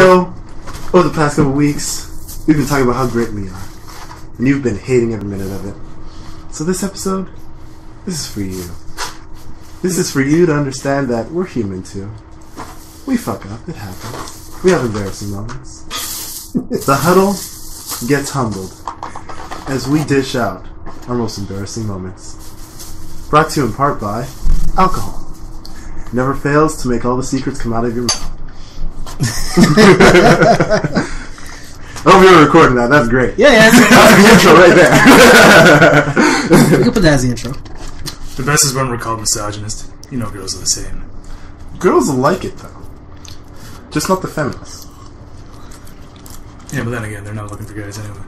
know, over the past couple weeks, we've been talking about how great we are. And you've been hating every minute of it. So this episode, this is for you. This is for you to understand that we're human too. We fuck up, it happens. We have embarrassing moments. The Huddle gets humbled as we dish out our most embarrassing moments. Brought to you in part by alcohol. Never fails to make all the secrets come out of your mouth. Oh, we were recording that. That's great. Yeah. That's the intro right there. You can put that as the intro. The best is when we're called misogynist. You know girls are the same. Girls will like it, though. Just not the feminists. Yeah, but then again, they're not looking for guys anyway.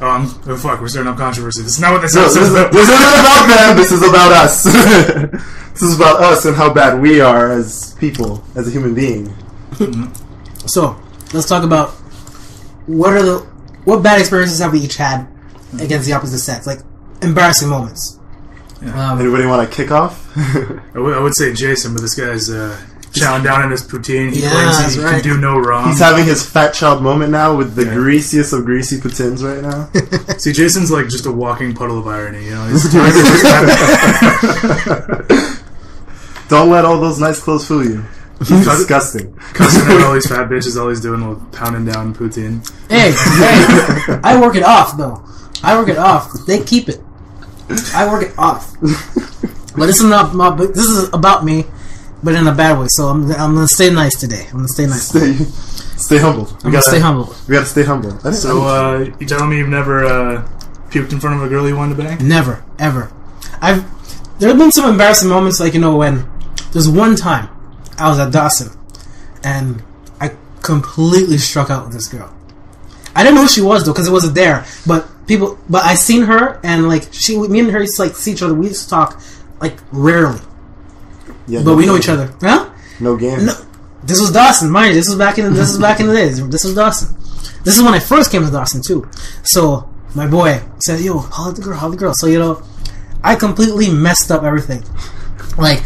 Oh fuck, we're starting up controversy. This is not what this episode is about. This isn't about them, this is about us. This is about us and how bad we are as people, as a human being. So, let's talk about what bad experiences have we each had against the opposite sex? Like, embarrassing moments. Yeah. Anybody want to kick off? I would say Jason, but this guy's chowing down in his poutine. He claims he can do no wrong. He's having his fat child moment now with the greasiest of greasy poutines right now. See, Jason's like just a walking puddle of irony, you know? Don't let all those nice clothes fool you. He's disgusting. Cussing at all these fat bitches, all he's doing while pounding down poutine. Hey, I work it off, though. I work it off. They keep it. I work it off. But this is not this is about me, but in a bad way. So I'm gonna stay nice today. I'm gonna stay nice. Stay humble. I'm gonna stay humble. We gotta stay humble. So you telling me you've never puked in front of a girl you wanted to bang? Never, ever. There have been some embarrassing moments, like, you know, when there's one time I was at Dawson and I completely struck out with this girl. I didn't know who she was though, because it wasn't there. But I seen her, and like me and her used to like see each other. We used to talk like rarely, but we know each other. Huh? No game. No, this was Dawson, mind you. This was back in the days. This was Dawson. This is when I first came to Dawson too. So my boy said, "Yo, holla at the girl." So, you know, I completely messed up everything. Like,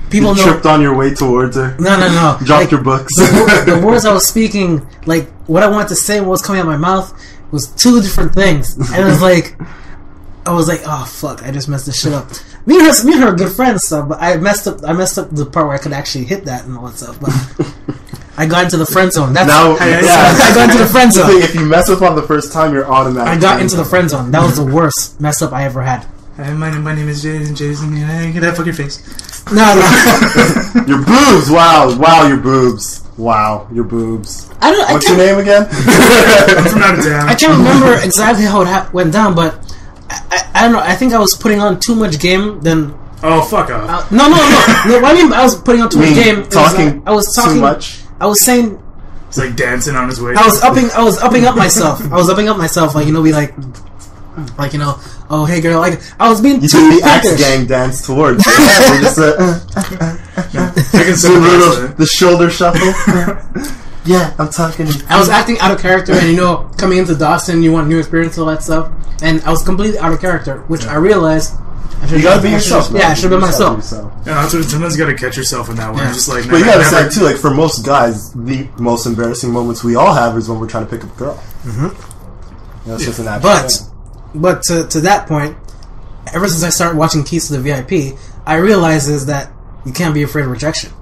people know. Tripped on your way towards her. No. Dropped like, your books. The words I was speaking, like what I wanted to say, what was coming out of my mouth, was two different things. And it was like, I was like, oh fuck, I just messed this shit up. Me and her are good friends and stuff, but I messed up the part where I could actually hit that and all that stuff. But I got into the friend zone. I got into the friend zone. If you mess up on the first time, you're automatic. I got into the friend zone. That was the worst mess up I ever had. My name is Jason. Get that fucking face. No. Your boobs. Wow, your boobs. Wow, your boobs. What's your name again? I'm from out of town. I can't remember exactly how it went down, but I don't know. I think I was putting on too much game. Then oh, fuck off. No. What I mean, I was putting on too much game. I was talking too much. I was saying. It's like dancing on his way. I was upping up myself. Like, you know, be like, you know, oh hey girl, like I was being too the X gang dance towards you. Just the shoulder shuffle. Yeah, I'm talking. I was acting out of character, and, you know, coming into Dawson, you want new experience, all that stuff, and I was completely out of character, which I realized. You gotta be yourself. Yeah, I should have been myself. Yeah, that's what, sometimes you gotta catch yourself in that one. Yeah. Just like, but you gotta say too, like, for most guys, the most embarrassing moments we all have is when we're trying to pick up a girl. Mm-hmm. That's just an natural thing. But to that point, ever since I started watching Keys to the VIP, I realized is that you can't be afraid of rejection.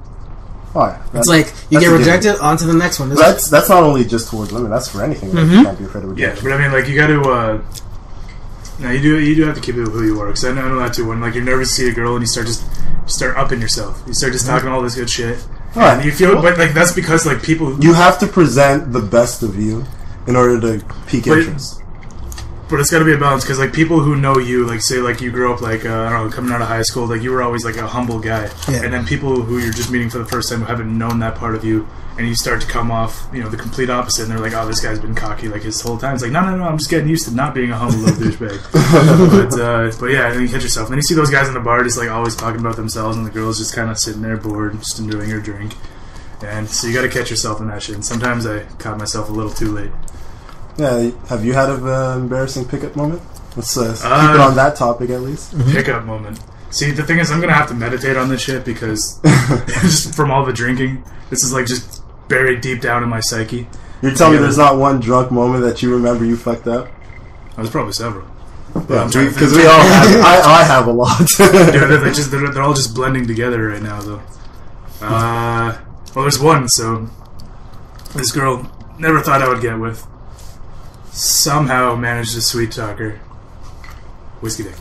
Oh, yeah. It's like you get rejected, on to the next one. That's not only just towards women. That's for anything. Like, you can't be afraid of rejection. Yeah, but I mean, like, you got to. No, you do have to keep it who you are. Because I know that too. When like you're nervous to see a girl and you start upping yourself. You start just talking all this good shit. And you feel, but like that's because like people. You have to present the best of you in order to pique interest. But it's got to be a balance, because like people who know you, like say like you grew up like I don't know, coming out of high school, like you were always like a humble guy, and then people who you're just meeting for the first time who haven't known that part of you, and you start to come off, you know, the complete opposite, and they're like, oh, this guy's been cocky like his whole time. It's like, no, I'm just getting used to not being a humble little douchebag. But yeah, and then you catch yourself, and then you see those guys in the bar just like always talking about themselves, and the girl's just kind of sitting there bored, just enjoying her drink, and so you got to catch yourself in that shit. And sometimes I caught myself a little too late. Yeah, have you had an embarrassing pickup moment? Let's keep it on that topic at least. Pickup moment. See, the thing is, I'm going to have to meditate on this shit because just from all the drinking, this is like just buried deep down in my psyche. You're telling me there's not one drunk moment that you remember you fucked up? There's probably several. Yeah, because we all have. I have a lot. they're all just blending together right now, though. Well, there's one. So this girl never thought I would get with. Somehow managed to sweet talk her. Whiskey dick.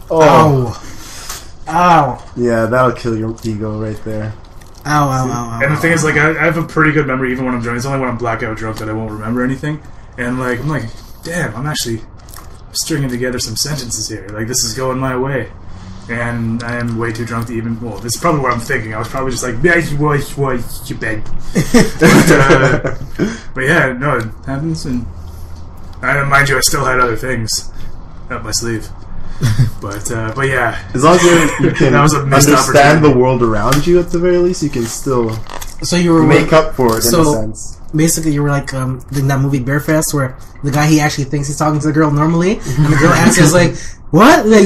Oh. Ow. Yeah, that'll kill your ego right there. Ow. And the thing is, like, I have a pretty good memory even when I'm drunk. It's only when I'm blackout drunk that I won't remember anything. And, like, I'm like, damn, I'm actually stringing together some sentences here. Like, this is going my way. And I am way too drunk to even... Well, this is probably what I'm thinking. I was probably just like, you bed. But yeah, no, it happens. And mind you, I still had other things up my sleeve. But yeah. As long as you can that was a missed understand the world around you, at the very least, you can still make up for it in a sense. Basically, you were like in that movie Bearfest, where the guy, he actually thinks he's talking to the girl normally, and the girl answers like, "What?" Like,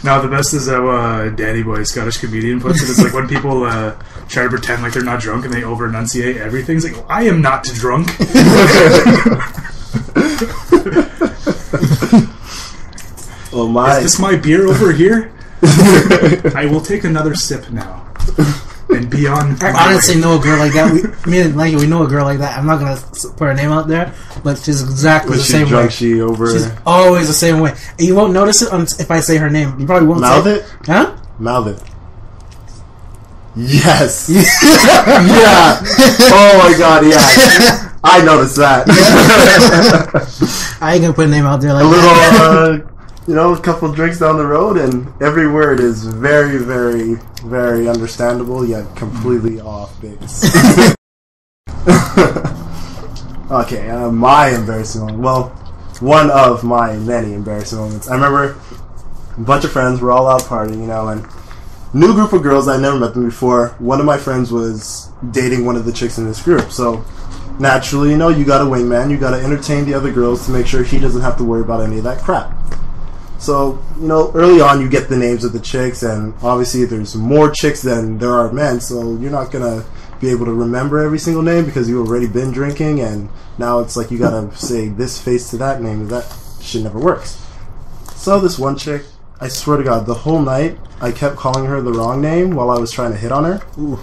no, the best is how Danny Boy, Scottish comedian, puts it. It's like when people try to pretend like they're not drunk and they over enunciate everything. It's like, I am not drunk. Oh my! Is this my beer over here? I will take another sip now. And beyond. I honestly know a girl like that. Me and Lanky, we know a girl like that. I'm not gonna put her name out there, but she's exactly the same way. She's always the same way. And you won't notice it if I say her name. You probably won't. Mouth it? Huh? Mouth it. Yes. Yeah. Oh my god. Yeah. I noticed that. I ain't gonna put a name out there like a little. that. A couple drinks down the road, and every word is very, very, very understandable, yet completely off base. Okay, my embarrassing moment. Well, one of my many embarrassing moments. I remember a bunch of friends were all out partying, and new group of girls, I never met them before. One of my friends was dating one of the chicks in this group, so naturally, you got a wingman, you got to entertain the other girls to make sure he doesn't have to worry about any of that crap. So, early on you get the names of the chicks, and obviously there's more chicks than there are men, so you're not going to be able to remember every single name because you've already been drinking, and now it's like you got to say this face to that name, and that shit never works. So this one chick, I swear to God, the whole night I kept calling her the wrong name while I was trying to hit on her. Ooh.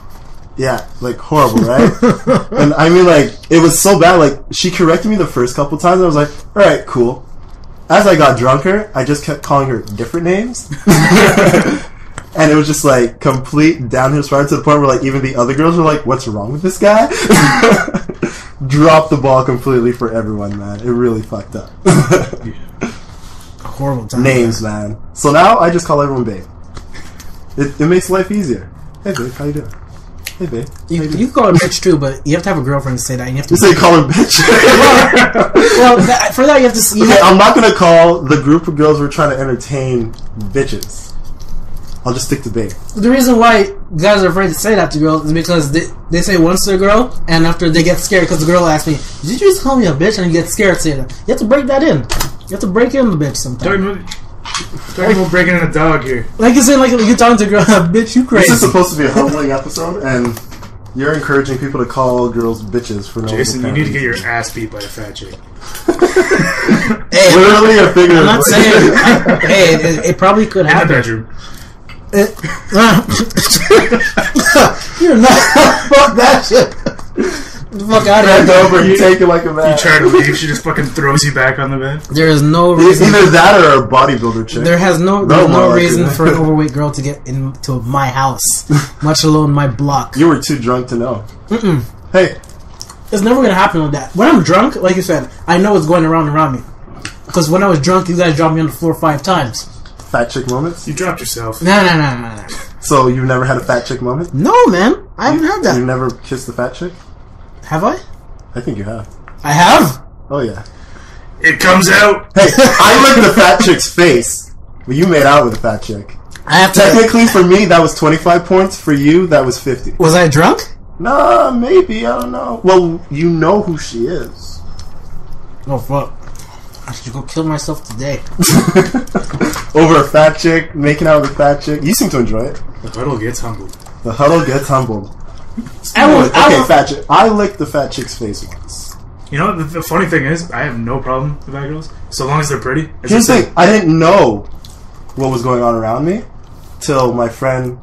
Yeah, like horrible, right? And I mean, like, it was so bad, like, she corrected me the first couple times, and I was like, alright, cool. As I got drunker, I just kept calling her different names. And it was just like complete downhill spiral to the point where like even the other girls were like, what's wrong with this guy? Dropped the ball completely for everyone, man. It really fucked up. Horrible time. Names, man. So now I just call everyone babe. It makes life easier. Hey babe, how you doing? Hey babe. You can call her bitch too, but you have to have a girlfriend to say that. And you have to say call her bitch. well, for that you have to. Okay, I'm not gonna call the group of girls we're trying to entertain bitches. I'll just stick to babe. The reason why guys are afraid to say that to girls is because they say once to a girl, and after they get scared because the girl asks me, "Did you just call me a bitch?" and you get scared to say that. You have to break that in. You have to break in the bitch sometimes. Talking about breaking in a dog here. Like you said, like you're talking to a girl, bitch, you crazy. This is supposed to be a humbling episode, and you're encouraging people to call girls bitches for no reason. Jason, you need to get your ass beat by a fat chick. Hey, literally a figure. I'm not saying. Hey, it probably could happen. In the bedroom. You're not. Fuck that shit. Fuck out of here. Bend over and take it like a man. You try to leave, she just fucking throws you back on the bed. There is no reason. Either that or a bodybuilder chick. There has no reason for an overweight girl to get into my house, much alone my block. You were too drunk to know. Mm-mm. Hey. It's never gonna happen like that. When I'm drunk, like you said, I know what's going around me. Because when I was drunk, you guys dropped me on the floor 5 times. Fat chick moments? You dropped yourself. No. So you've never had a fat chick moment? No, man. I haven't had that. You've never kissed a fat chick? Have I? I think you have. I have? Oh, yeah. It comes out. Hey, I licked the fat chick's face. But you made out with a fat chick. Technically, for me, that was 25 points. For you, that was 50. Was I drunk? Nah, maybe. I don't know. Well, you know who she is. Oh, fuck. I should go kill myself today. Over a fat chick, making out with a fat chick. You seem to enjoy it. The huddle gets humbled. The huddle gets humbled. Fat chick. I licked the fat chick's face once. You know, the funny thing is, I have no problem with fat girls, so long as they're pretty. Here's the thing, I didn't know what was going on around me till my friend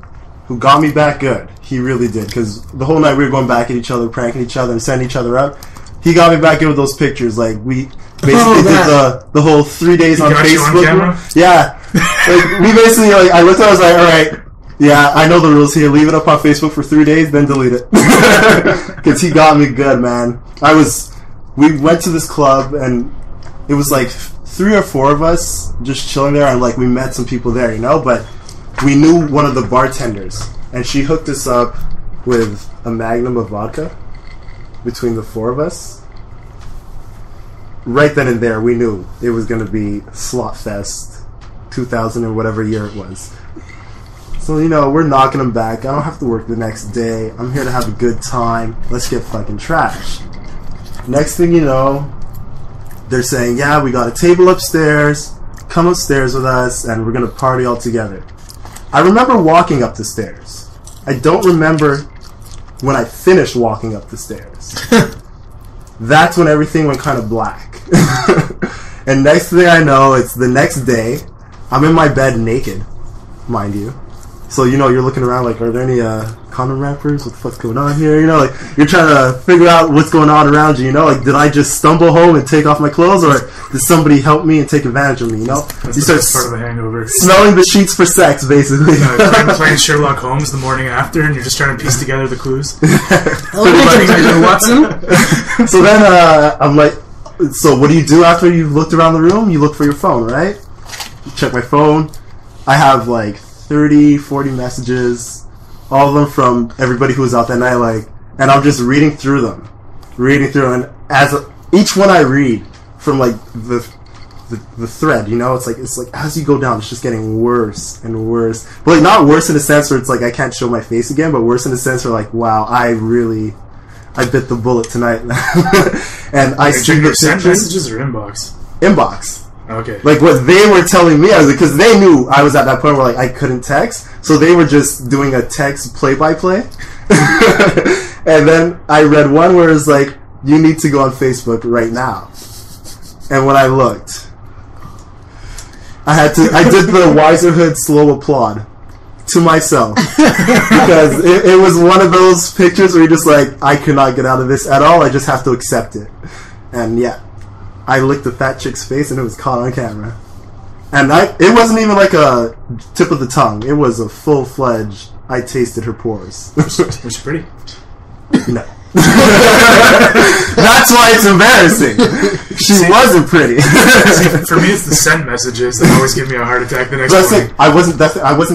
who got me back good. He really did, because the whole night we were going back at each other, pranking each other, and sending each other up. He got me back good with those pictures. Like, we basically did the whole 3 days on Facebook. On yeah. Like, we basically, like, I looked at it, I was like, alright, yeah, I know the rules here. Leave it up on Facebook for 3 days, then delete it. Because he got me good, man. We went to this club, and it was like 3 or 4 of us just chilling there, and like we met some people there, you know, but we knew one of the bartenders, and she hooked us up with a magnum of vodka between the 4 of us. Right then and there, we knew it was going to be Slot Fest 2000 or whatever year it was. So, you know, we're knocking them back. I don't have to work the next day. I'm here to have a good time. Let's get fucking trashed. Next thing you know, they're saying, yeah, we got a table upstairs. Come upstairs with us, and we're going to party all together. I remember walking up the stairs. I don't remember when I finished walking up the stairs. That's when everything went kind of black. And next thing I know, it's the next day. I'm in my bed naked, mind you. So, you know, you're looking around like, are there any condom wrappers? What the fuck's going on here? You know, like, you're trying to figure out what's going on around you, you know? Like, did I just stumble home and take off my clothes, or did somebody help me and take advantage of me, you know? That's you the best part of the hangover. Smelling the sheets for sex, basically. Playing Sherlock Holmes the morning after, and you're just trying to piece together the clues. Watson. So then, I'm like, so what do you do after you've looked around the room? You look for your phone, right? You check my phone. I have, like, 30, 40 messages, all of them from everybody who was out that night, like, and I'm just reading through them, and as each one I read from like the thread, you know, it's like as you go down, it's just getting worse and worse, but like not worse in a sense where it's like I can't show my face again, but worse in a sense where like, wow, I bit the bullet tonight. And I see the sent messages or inbox. Okay. Like what they were telling me, I was like, because they knew I was at that point where like I couldn't text, so they were just doing a text play-by-play. And then I read one where it's like, you need to go on Facebook right now. And when I looked, I did the Wiserhood slow applaud to myself. Because it was one of those pictures where you're just like, I cannot get out of this at all, I just have to accept it. And yeah, I licked the fat chick's face and it was caught on camera. And it wasn't even like a tip of the tongue. It was a full-fledged, I tasted her pores. Was she pretty? No. That's why it's embarrassing. She wasn't pretty. See, for me, it's the send messages that always give me a heart attack the next morning. I wasn't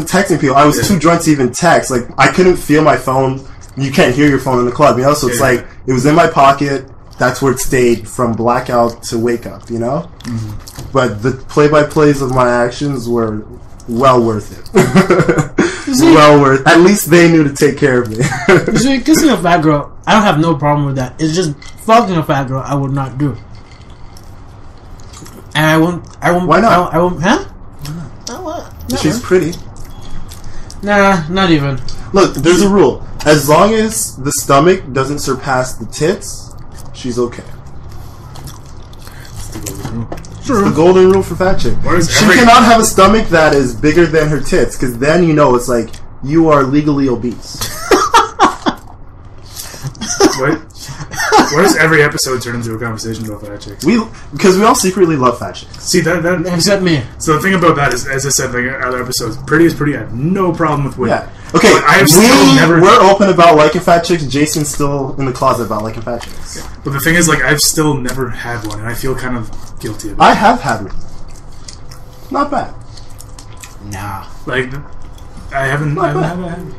texting people. I was too drunk to even text. Like, I couldn't feel my phone. You can't hear your phone in the club, you know? So it's like, it was in my pocket. That's where it stayed from blackout to wake up, you know? Mm-hmm. But the play-by-plays of my actions were well worth it. Well worth. At least they knew to take care of me. You see, kissing a fat girl, I don't have no problem with that. It's just fucking a fat girl, I would not do. And I won't. Why not? I won't. Huh? She's pretty. Nah, not even. Look, there's a rule. As long as the stomach doesn't surpass the tits, she's okay. It's the golden rule for fat chick. She cannot have a stomach that is bigger than her tits, because then you know it's like you are legally obese. Why does every episode turn into a conversation about fat chicks? Because we all secretly love fat chicks. See that except me. So the thing about that is, as I said, like other episodes, pretty is pretty. I have no problem with women. Yeah. Okay. We're open about liking fat chicks. Jason's still in the closet about liking fat chicks. Yeah. But the thing is, like, I've still never had one, and I feel kind of guilty about it. I have had one. Not bad. Nah. Like, I haven't had it.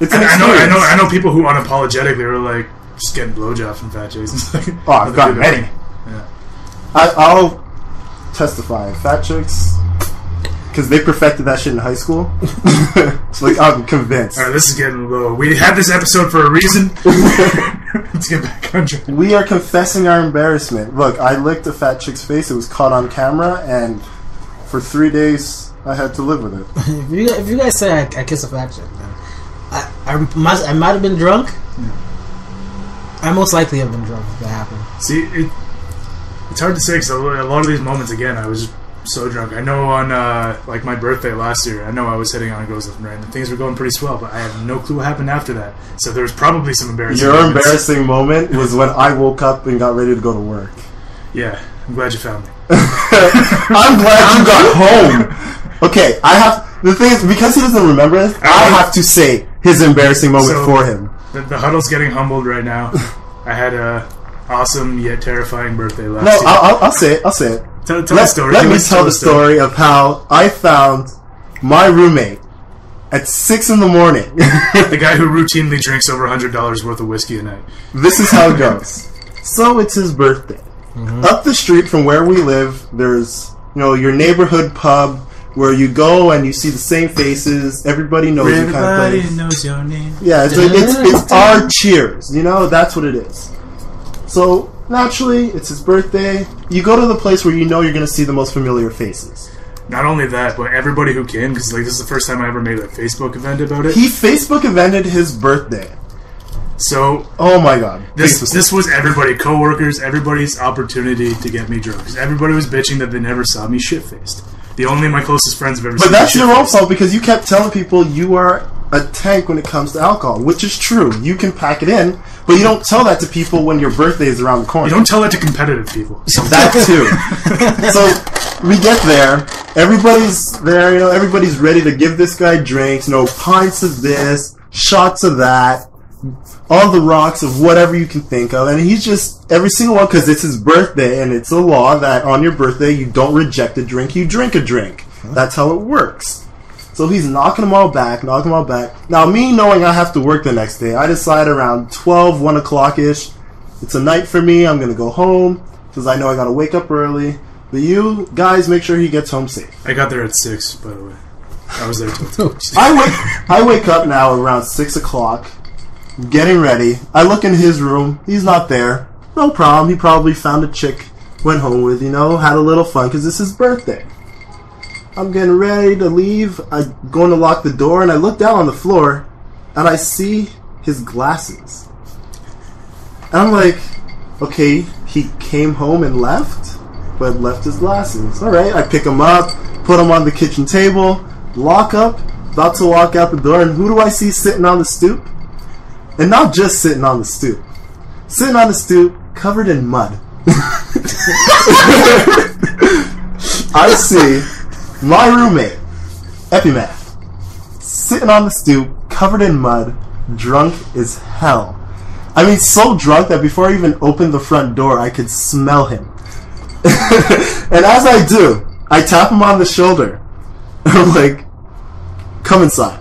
It's an I know people who unapologetically are like just getting blowjobs from fat chicks. Like, oh, I've gotten many. Yeah. I'll testify. Fat chicks, because they perfected that shit in high school. So, like, I'm convinced. All right, this is getting low. We had this episode for a reason. Let's get back on track. We are confessing our embarrassment. Look, I licked a fat chick's face. It was caught on camera, and for 3 days, I had to live with it. If you guys say I kiss a fat chick, man, I might have been drunk. I most likely have been drunk if that happened. See, it's hard to say because a lot of these moments, again, I was so drunk. I know on like my birthday last year, I know I was hitting on girls left and right, and things were going pretty swell, but I have no clue what happened after that. So there was probably some embarrassing Your moments. embarrassing moment was when I woke up and got ready to go to work. Yeah, I'm glad you found me. I'm glad you got home. Okay, the thing is, because he doesn't remember it, I have to say his embarrassing moment for him. The Huddle's getting humbled right now. I had a awesome yet terrifying birthday last year. I'll say it. I'll say it. Tell the story. Let me tell the story of how I found my roommate at 6 in the morning. The guy who routinely drinks over $100 worth of whiskey a night. This is how it goes. So it's his birthday. Up the street from where we live, there's your neighborhood pub where you go and you see the same faces. Everybody knows you kind of place. Everybody knows your name. Yeah, it's our Cheers. That's what it is. So naturally, it's his birthday. You go to the place where you know you're going to see the most familiar faces. Not only that, but everybody who came, because this is the first time I ever made a Facebook event about it. He Facebook evented his birthday. So, oh my god, this was everybody, coworkers, everybody's opportunity to get me drunk. Because everybody was bitching that they never saw me shit-faced. The only my closest friends have ever seen me. But that's your own fault because you kept telling people you are a tank when it comes to alcohol, which is true. You can pack it in, but you don't tell that to people when your birthday is around the corner. You don't tell that to competitive people. That too. So we get there. Everybody's there. Everybody's ready to give this guy drinks. Pints of this, shots of that. All the rocks of whatever you can think of, and he's just every single one because it's his birthday, and it's a law that on your birthday you don't reject a drink, you drink a drink. That's how it works. So he's knocking them all back. Now, me knowing I have to work the next day, I decide around 12, 1 o'clock ish. It's a night for me. I'm gonna go home because I know I gotta wake up early. But you guys, make sure he gets home safe. I got there at 6, by the way. I was there till 2. I wake up now around 6 o'clock. Getting ready. I look in his room. He's not there. No problem. He probably found a chick, went home with, had a little fun because it's his birthday. I'm getting ready to leave. I'm going to lock the door, and I look down on the floor, and I see his glasses. And I'm like, okay, he came home and left, but left his glasses. All right, I pick them up, put them on the kitchen table, lock up, about to walk out the door, and who do I see sitting on the stoop? And not just sitting on the stoop. Sitting on the stoop, covered in mud. I see my roommate, Epimath, sitting on the stoop, covered in mud, drunk as hell. I mean, so drunk that before I even opened the front door, I could smell him. And as I do, I tap him on the shoulder. I'm like, come inside.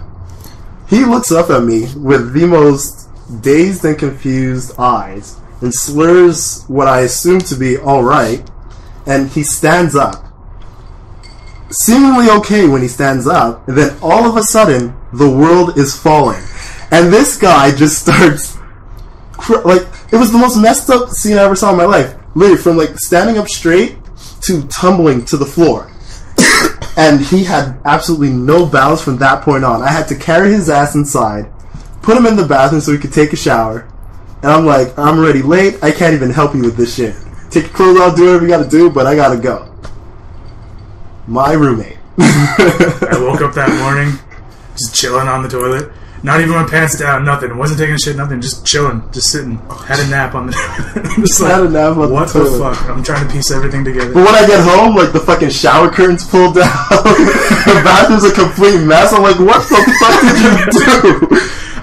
He looks up at me with the most dazed and confused eyes and slurs what I assume to be alright, and he stands up. Seemingly okay when he stands up, and then all of a sudden, the world is falling. And this guy just starts, it was the most messed up scene I ever saw in my life. Literally, from standing up straight to tumbling to the floor. And he had absolutely no balance from that point on. I had to carry his ass inside, put him in the bathroom so he could take a shower. And I'm like, I'm already late. I can't even help you with this shit. Take your clothes off, do whatever you gotta do, but I gotta go. My roommate. I woke up that morning, just chilling on the toilet. Not even my pants down, nothing. Wasn't taking a shit, nothing. Just chilling, just sitting. Had a nap on the just had a nap on what the toilet. What the fuck? I'm trying to piece everything together. But when I get home, the fucking shower curtains pulled down. The bathroom's a complete mess. I'm like, what the fuck did you do?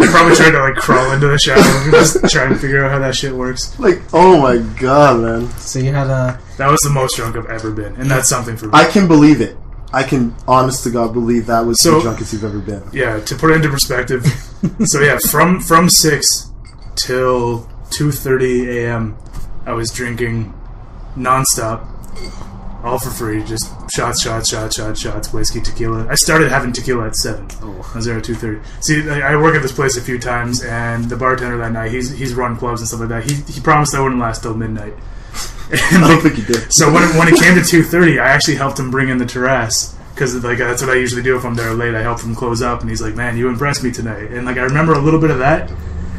I probably tried to crawl into the shower, just trying to figure out how that shit works. Oh my god, man. So you had a... That was the most drunk I've ever been, and that's something for me. I can believe it. I can, honest to God, believe that was the drunkest you've ever been. Yeah, to put it into perspective, so yeah, from 6 till 2:30 a.m., I was drinking nonstop, all for free, just shots, whiskey, tequila. I started having tequila at 7. I was there at 2:30. See, I work at this place a few times, and the bartender that night, he's run clubs and stuff like that. He promised I wouldn't last till midnight. And I don't think he did. So when it came to 2:30, I actually helped him bring in the terrace, because like that's what I usually do if I'm there late. I help him close up, and he's like, "Man, you impressed me tonight." And like I remember a little bit of that,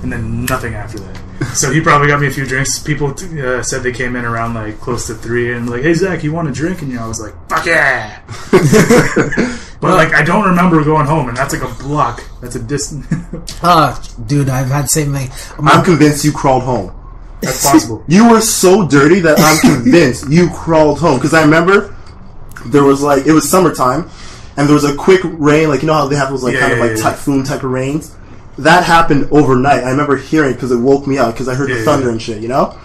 and then nothing after that. So he probably got me a few drinks. People said they came in around like close to 3 and like, "Hey Zach, you want a drink?" And I was like, "Fuck yeah!" But like I don't remember going home, and that's like a block. That's a distance. Dude, I've had the same thing. I'm convinced you crawled home. That's possible. You were so dirty that I'm convinced you crawled home. Because I remember there was like, it was summertime, and there was a quick rain, like, you know how they have those like typhoon type of rains? That happened overnight. I remember hearing because it woke me up because I heard the thunder and shit, you know?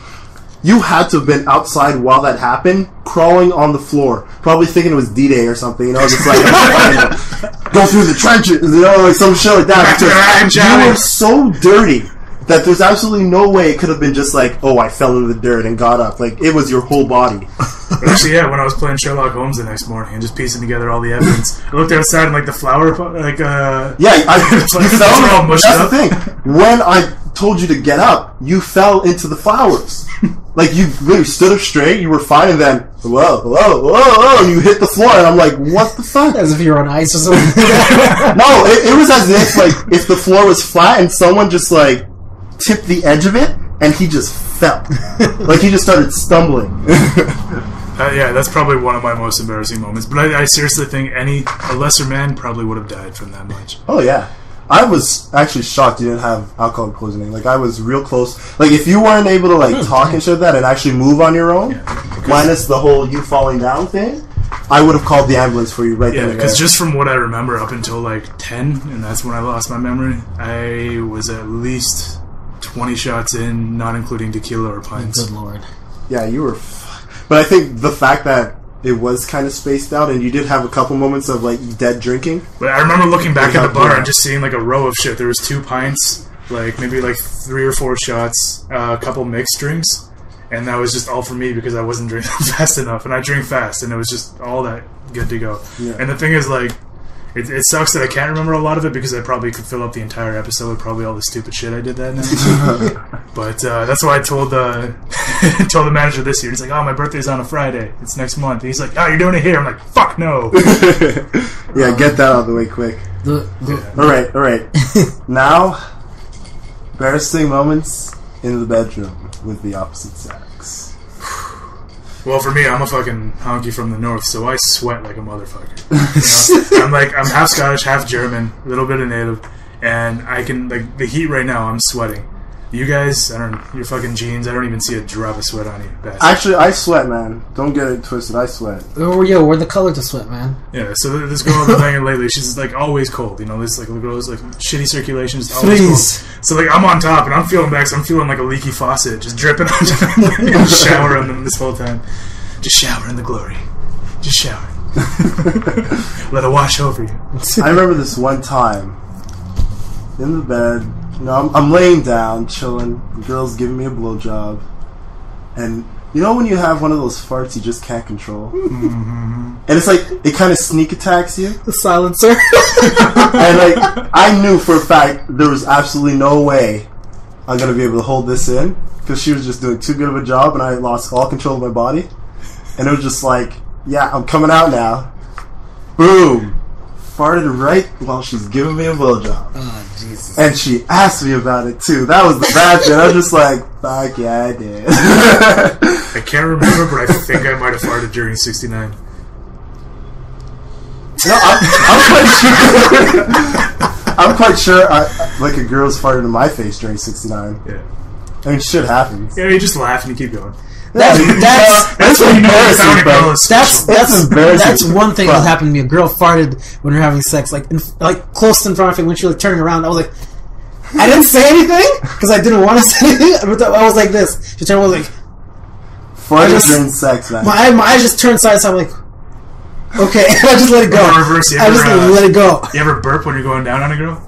You had to have been outside while that happened, crawling on the floor, probably thinking it was D-Day or something, you know, just like, go through the trenches, you know, like some shit like that. Because you were so dirty that there's absolutely no way it could have been just like, oh, I fell into the dirt and got up. Like, it was your whole body. Actually, yeah, when I was playing Sherlock Holmes the next morning and just piecing together all the evidence, I looked outside and like the flower, like, yeah, you fell. That's the thing. When I told you to get up, you fell into the flowers. Like, you literally stood up straight, you were fine, and then, whoa, and you hit the floor, and I'm like, what the fuck? As if you were on ice or something. No, it was as if, like, if the floor was flat and someone just, like, tipped the edge of it, and he just fell. Like, he just started stumbling. Yeah, that's probably one of my most embarrassing moments. But I seriously think a lesser man probably would have died from that much. Oh, yeah. I was actually shocked you didn't have alcohol poisoning. Like, I was real close. Like, if you weren't able to, like, talk and shit like that and actually move on your own, minus the whole you falling down thing, I would have called the ambulance for you right there. Yeah, because just from what I remember up until, like, 10, and that's when I lost my memory, I was at least 20 shots in, not including tequila or pints. Good lord. Yeah, you were... But I think the fact that it was kind of spaced out, and you did have a couple moments of, like, dead drinking. But I remember looking back at the bar and just seeing, like, a row of shit. There was 2 pints, like, maybe, like, 3 or 4 shots, a couple mixed drinks, and that was just all for me because I wasn't drinking fast enough. And I drink fast, and it was just all that good to go. Yeah. And the thing is, like, it sucks that I can't remember a lot of it because I probably could fill up the entire episode with probably all the stupid shit I did that night. But that's why I told told the manager this year. He's like, "Oh, my birthday's on a Friday. It's next month." And he's like, "Oh, you're doing it here." I'm like, "Fuck no." Yeah, get that out of the way quick. All right. Now, embarrassing moments in the bedroom with the opposite sex. Well, for me, I'm a fucking honky from the north, so I sweat like a motherfucker. You know? I'm half Scottish, half German, a little bit of native, and I can, like, the heat right now, I'm sweating. You guys, your fucking jeans, I don't even see a drop of sweat on you. Bastard. Actually, I sweat, man. Don't get it twisted, I sweat. Oh, yo, we're the color to sweat, man. Yeah, so this girl I've been banging lately, she's, like, always cold, you know, this, like, girl's, like, shitty circulation, just always cold. So, like, I'm on top, and I'm feeling back, so I'm feeling like a leaky faucet, just dripping onto me, showering them this whole time. Just shower in the glory. Just shower. Let it wash over you. I remember this one time, in the bed, you know, I'm laying down, chilling, the girl's giving me a blowjob, and you know when you have one of those farts you just can't control? Mm-hmm. And it's like, it kind of sneak attacks you. The silencer. And like, I knew for a fact there was absolutely no way I'm going to be able to hold this in, because she was just doing too good of a job, and I lost all control of my body. And it was just like, yeah, I'm coming out now. Boom. Farted right while she's giving me a blowjob. Oh, Jesus. And she asked me about it, too. That was the bad shit. I was just like, fuck yeah, I did. I can't remember, but I think I might have farted during 69. No, I'm quite sure like a girl's farted in my face during 69. Yeah. I mean, shit happens. Yeah, you just laugh and you keep going. That's what you know. That's one thing that happened to me. A girl farted when we were having sex, like close in front of me. When she was turning around, I was like, I didn't say anything because I didn't want to say anything. I was like this. She turned around, like, farted during sex, man. My eyes just turned side to side. I'm like, okay, I just let it go. Reverse, I just let it go. You ever burp when you're going down on a girl?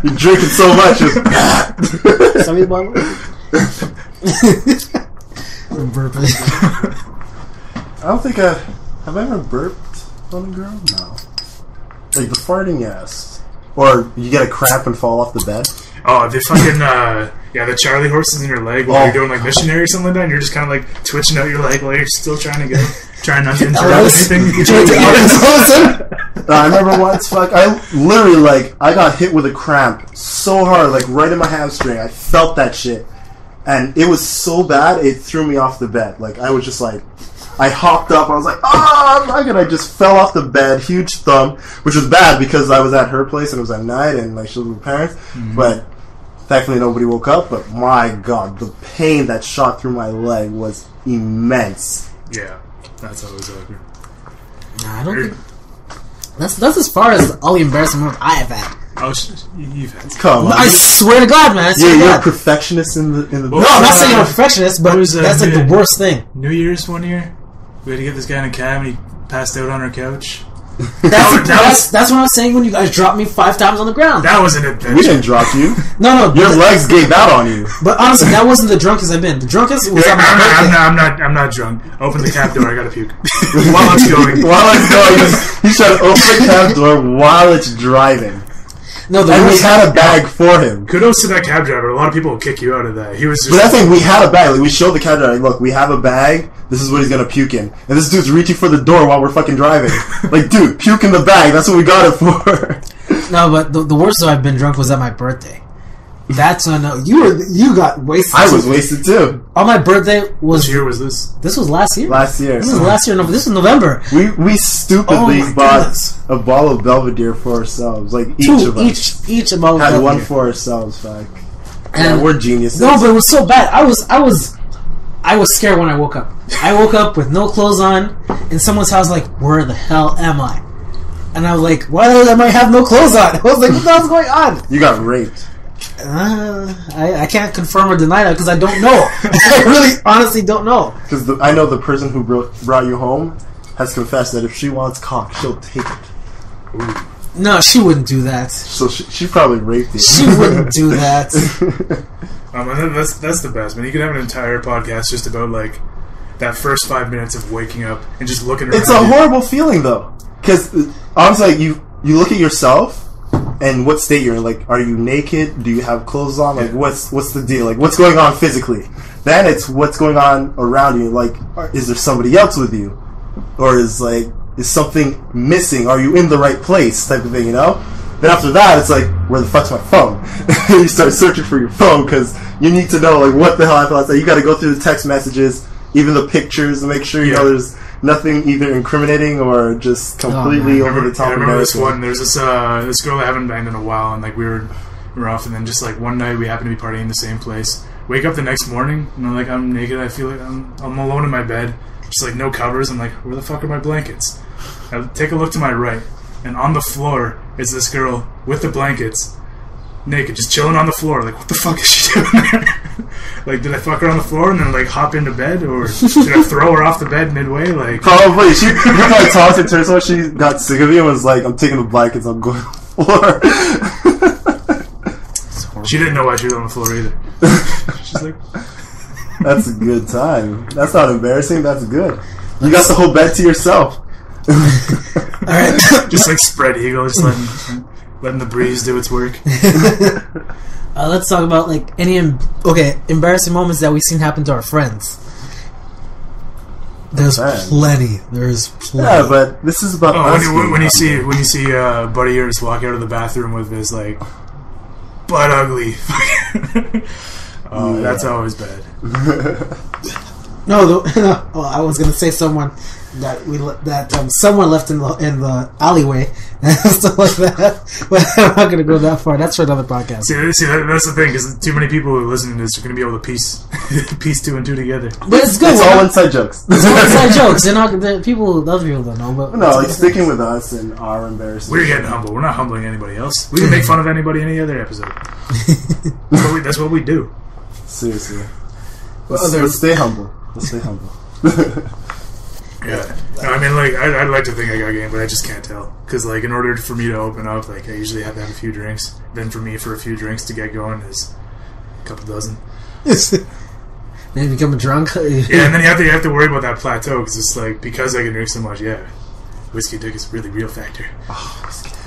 You're drinking so much. Somebody's bottle. Burping. I don't think have I ever burped on a girl? No. Like the farting, yes. Or you get a cramp and fall off the bed. Oh, the fucking Yeah, the Charlie horses in your leg while you're doing like missionary or something like that, and you're just kind of like twitching out your leg while you're still trying not to interrupt anything. I remember once, I literally I got hit with a cramp so hard, like right in my hamstring. I felt that shit, and it was so bad it threw me off the bed. Like I was just like, I hopped up. I was like, oh my god! I just fell off the bed, huge thump, which was bad because I was at her place and it was at night, and like she was with her parents, but. Thankfully, nobody woke up, but my god, the pain that shot through my leg was immense. Yeah, that's always awkward. Nah, I don't think... That's as far as all the embarrassing moments I have had. Oh, you've had... Come on. I swear to God, man. You're a perfectionist in the... No, I'm not saying I'm a perfectionist, but that's like the worst thing. New Year's one year, we had to get this guy in a cab, and he passed out on our couch. That's what I was saying when you guys dropped me 5 times on the ground. That was an adventure. We didn't drop you. No. Your legs gave out on you. But honestly, that wasn't the drunkest I've been. The drunkest was on my birthday. I'm not drunk. Open the cab door. I gotta puke. While it's going. He tried to open the cab door while it's driving. No, and we had a bag for him. Kudos to that cab driver. A lot of people will kick you out of that. He was just... But that's like, we had a bag. Like, we showed the cab driver, like, look, we have a bag. This is what he's gonna puke in. And this dude's reaching for the door while we're fucking driving. Like, dude, puke in the bag. That's what we got it for. No, but the worst I've been drunk was at my birthday. That's when you got wasted. I was wasted too. On my birthday was... Which year was this? This was last year. Last year. This was last year. This was November. We stupidly bought a bottle of Belvedere for ourselves. Like each of us. Each a bottle had of one for ourselves. Like, and yeah, we're geniuses. No, but it was so bad. I was scared when I woke up. I woke up with no clothes on in someone's house. Like, where the hell am I? And I was like, why am I have no clothes on? I was like, what the hell's going on? You got raped. I can't confirm or deny that because I don't know. I really, honestly don't know. Because I know the person who brought you home has confessed that if she wants cock, she'll take it. Ooh. No, she wouldn't do that. So she probably raped you. She wouldn't do that. That's the best, man. You could have an entire podcast just about like that first 5 minutes of waking up and just looking around. It's a horrible feeling though, because honestly, like, you look at yourself. And what state you're in? Like, are you naked? Do you have clothes on? Like, what's the deal? Like, what's going on physically? Then it's what's going on around you. Like, is there somebody else with you? Or is something missing? Are you in the right place? Type of thing, you know? Then after that, it's like, where the fuck's my phone? You start searching for your phone because you need to know, like, what the hell I thought. So you got to go through the text messages, even the pictures, to make sure you know there's nothing either incriminating or just completely over the top. I remember this one. There's this girl I haven't banged in a while, and like we were off, and then just like one night we happened to be partying in the same place. Wake up the next morning, and I'm naked. I feel like I'm alone in my bed, just like no covers. I'm like, where the fuck are my blankets? I take a look to my right, and on the floor is this girl with the blankets, naked, just chilling on the floor. Like, what the fuck is she doing there? Like, did I fuck her on the floor and then like hop into bed, or did I throw her off the bed midway? Like, probably. She probably tossed it to her, so she got sick of you and was like, "I'm taking the blankets. I'm going on the floor." She didn't know why she was on the floor either. She's like, "That's a good time. That's not embarrassing. That's good. You got the whole bed to yourself." All right, just like spread eagle, just letting the breeze do its work. Let's talk about like any embarrassing moments that we've seen happen to our friends. There's plenty. Yeah, but this is about us. When you see a buddy of yours walk out of the bathroom with his like butt ugly. That's always bad. No, I was gonna say someone that someone left in the alleyway and stuff like that. But I'm not gonna go that far. That's for another podcast. See, that's the thing, because too many people who listen to this are gonna be able to piece 2 and 2 together. But it's good. It's all inside jokes. It's all inside jokes. They're not other people don't know. But no, like sticking with us and our embarrassing. We're getting humble. We're not humbling anybody else. We can make fun of anybody any other episode. That's what we do. Seriously. Let's stay humble. Yeah. No, I mean, like, I'd like to think I got game, but I just can't tell. Because, like, in order for me to open up, like, I usually have to have a few drinks. Then for me, for a few drinks to get going is a couple dozen. Then you become a drunk? Yeah, and then you have to worry about that plateau, because it's like, because I can drink so much, whiskey dick is really real factor. Oh, whiskey dick.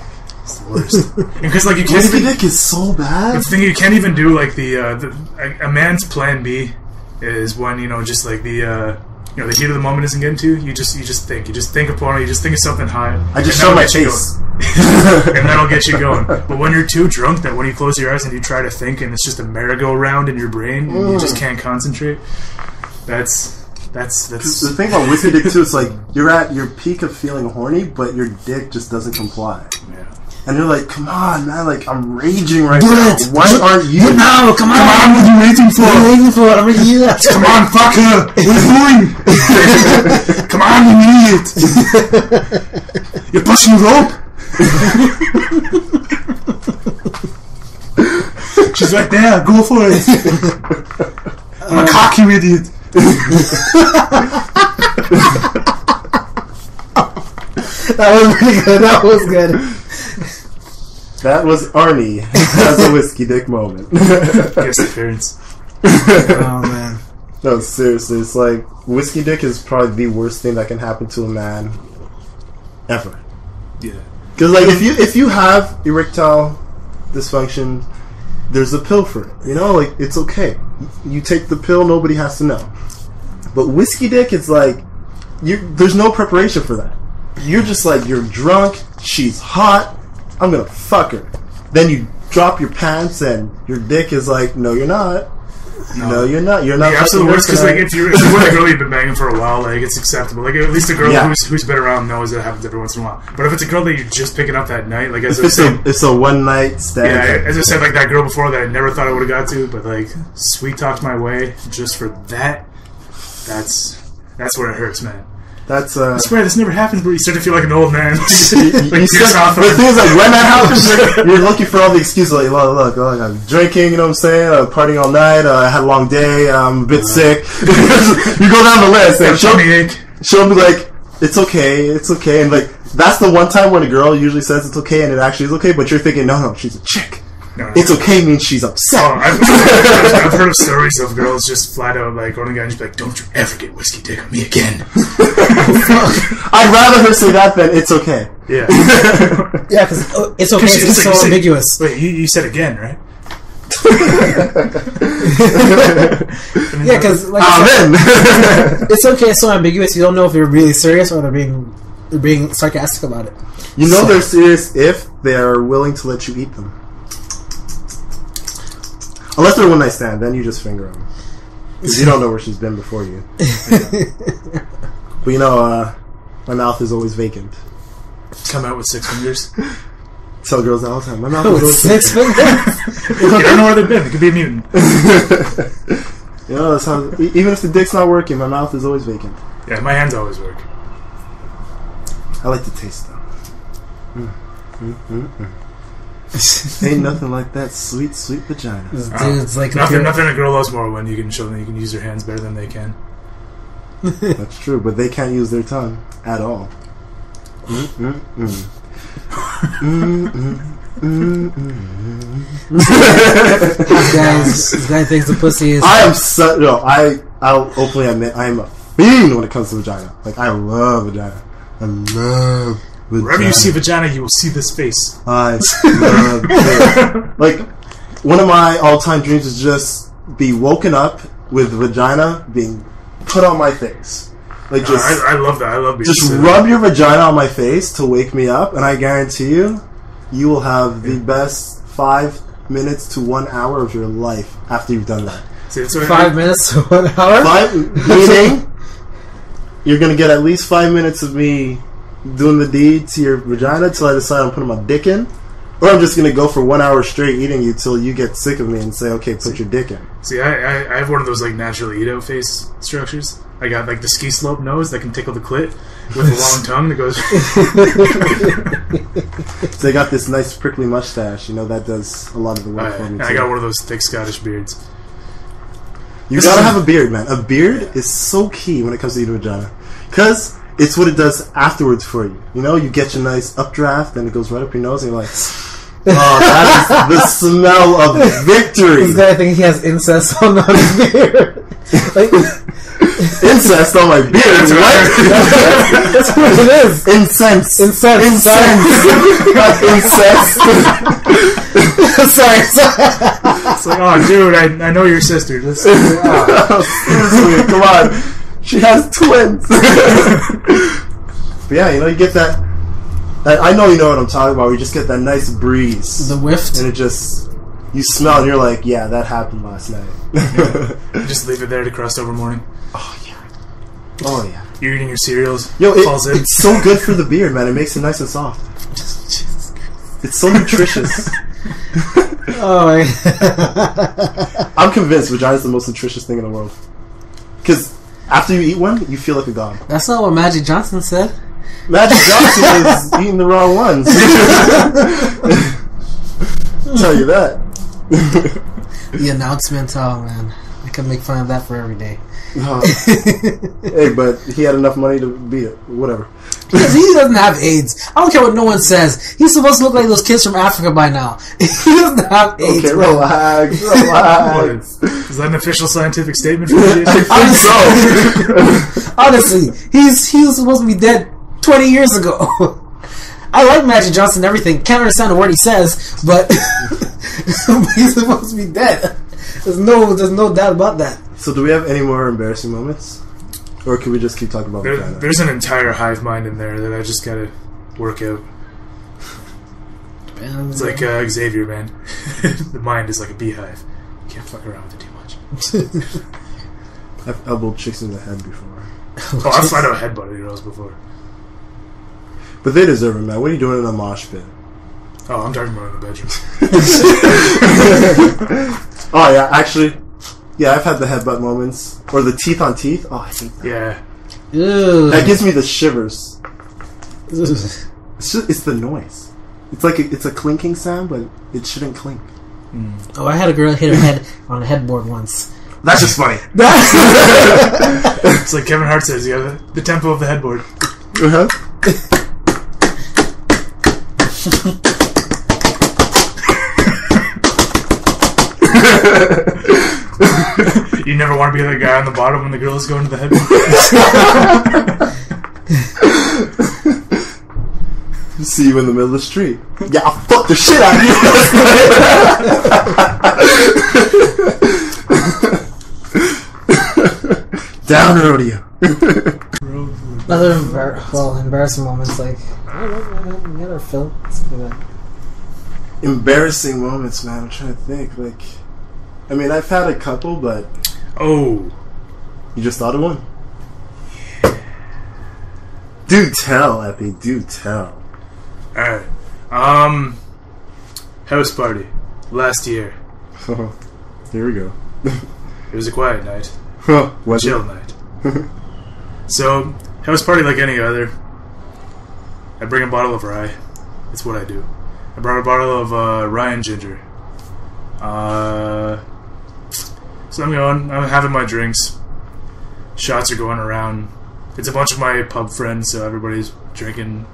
worst. Because like you can't Whiskey even, dick is so bad. the thing you can't even do like a man's plan B is when just like the heat of the moment isn't getting to you. You just think of porno. You just think of something hot. I just show my face. And that'll get you going. But when you're too drunk that when you close your eyes and you try to think and it's just a merry-go-round in your brain and you just can't concentrate, that's the thing about whiskey dick too. It's like you're at your peak of feeling horny, but your dick just doesn't comply. yeah. And you're like, come on, man! Like I'm raging right now. Why aren't you? No, come on! What are you waiting for? I'm waiting for it. I'm ready to do that. Come on, fucker! What are you doing? Come on, you idiot! You're pushing the rope. She's right there. Go for it. I'm a cock, you idiot. That was pretty good. That was good. That was Arnie as a whiskey dick moment. Guest appearance. Oh man. No, seriously, it's like whiskey dick is probably the worst thing that can happen to a man ever. Yeah. Because like if you have erectile dysfunction, there's a pill for it. Like it's okay. You take the pill, nobody has to know. But whiskey dick, it's like there's no preparation for that. You're just like you're drunk. She's hot. I'm gonna fuck her. Then you drop your pants and your dick is like, no, you're not. No, you're not. You're not. Yeah, absolutely worse because like if you're with a girl you've been banging for a while, like it's acceptable. Like at least a girl who's been around knows that happens every once in a while. But if it's a girl that you're just picking up that night, like as I was saying, it's a one night stand. Yeah, as I said, like that girl before that I never thought I would have got to, but like sweet talked my way just for that. That's where it hurts, man. That's I swear this never happens, but you start to feel like an old man. the thing is, like, when that happens, you're looking for all the excuses. Like, look, I'm drinking. You know what I'm saying? Partying all night. I had a long day. I'm a bit sick. You go down the list, and she'll be like, "It's okay, and like that's the one time when a girl usually says it's okay, and it actually is okay. But you're thinking, no, she's a chick. No. It's okay means she's upset. Oh, I've heard of stories of girls just flat out like going to a guy and just be like, "Don't you ever get whiskey dick on me again." I'd rather her say that than it's okay. Yeah. Yeah, because it's okay. It's so ambiguous. Wait, you said again, right? Yeah, because like it's okay. It's so ambiguous. You don't know if they're really serious or they're being sarcastic about it. They're serious if they are willing to let you eat them. Unless they're one night stand, then you just finger them because you don't know where she's been before you. But my mouth is always vacant. Come out with 6 fingers. Tell girls that all the time. My mouth is always 6 fingers. You don't know where they've been. It could be a mutant. That's how. Even if the dick's not working, my mouth is always vacant. Yeah, my hands always work. I like the taste though. Ain't nothing like that sweet, sweet vagina. Dude's like nothing a girl loves more when you can show them you can use their hands better than they can. That's true, but they can't use their tongue at all. Guys, this guy thinks the pussy is. I'll openly admit I am a fiend when it comes to vagina. Like I love vagina. I love. Wherever you see vagina, you will see this face. I love it. Like, one of my all-time dreams is just be woken up with vagina being put on my face. Like, just I love that. I love being just rub your vagina on my face to wake me up, and I guarantee you will have the best 5 minutes to 1 hour of your life after you've done that. See, 5 minutes to 1 hour? Meaning, you're going to get at least 5 minutes of me doing the deed to your vagina till I decide I'm putting my dick in, or I'm just gonna go for 1 hour straight eating you till you get sick of me and say, okay, put your dick in. See, I have one of those like naturally eat out face structures. I got like the ski slope nose that can tickle the clit with a long tongue that goes. So I got this nice prickly mustache. That does a lot of the work for me. I got one of those thick Scottish beards. You gotta have a beard, man. A beard is so key when it comes to eating vagina, because it's what it does afterwards for you. You get your nice updraft, and it goes right up your nose, and you're like, oh, that is the smell of victory. This guy thinks he has incest on his beard. Like, Incest on my beard. That's what it is. Incense. Incest. Not incest. Sorry. It's like, oh, dude, I know your sister. Seriously, come on. She has twins. But yeah, you get that. I know you know what I'm talking about. You just get that nice breeze. The whiff. And it just... You smell and you're like, yeah, that happened last night. Just leave it there to crust over morning. Oh, yeah. Oh, yeah. You're eating your cereals. Yo, falls in. it's so good for the beard, man. It makes it nice and soft. It's so nutritious. Oh, my. I'm convinced vagina is the most nutritious thing in the world. Because after you eat one, you feel like a god. That's not what Magic Johnson said. Magic Johnson is eating the wrong ones. I'll tell you that. The announcement, oh man, I could make fun of that for every day. Hey, but he had enough money to beat it. Whatever. Because he doesn't have AIDS. I don't care what no one says. He's supposed to look like those kids from Africa by now. He doesn't have AIDS. Okay, relax. Is that an official scientific statement for you? Honestly, he was supposed to be dead 20 years ago. I like Magic Johnson and everything. Can't understand a word he says, but he's supposed to be dead. There's no doubt about that. So do we have any more embarrassing moments? Or can we just keep talking about vagina? There's an entire hive mind in there that I just gotta work out. It's like Xavier, man. The mind is like a beehive. You can't fuck around with it too much. I've elbowed chicks in the head before. Oh, I've flat out headbutted girls before. But they deserve it, man. What are you doing in a mosh pit? Oh, I'm talking about in the bedroom. Oh, yeah, actually. Yeah, I've had the headbutt moments. Or the teeth on teeth. Oh, I hate that. Yeah. Ew. That gives me the shivers. It's the noise. It's like it's a clinking sound, but it shouldn't clink. Oh, I had a girl hit her head on a headboard once. That's just funny. It's like Kevin Hart says, you have the tempo of the headboard. Uh-huh. You never want to be the guy on the bottom when the girl is going to the headboard. See you in the middle of the street. Yeah, I'll fuck the shit out of you. Down rodeo. Other embarrassing moments, like I never felt Embarrassing moments, man. I'm trying to think. Like, I mean, I've had a couple, but oh, you just thought of one? Do tell, Epi. Do tell. Alright. House party last year. Here we go. It was a quiet night. Was Chill night. So, house party like any other. I bring a bottle of rye. That's what I do. I brought a bottle of rye and ginger. So I'm having my drinks. Shots are going around. It's a bunch of my pub friends, so everybody's drinking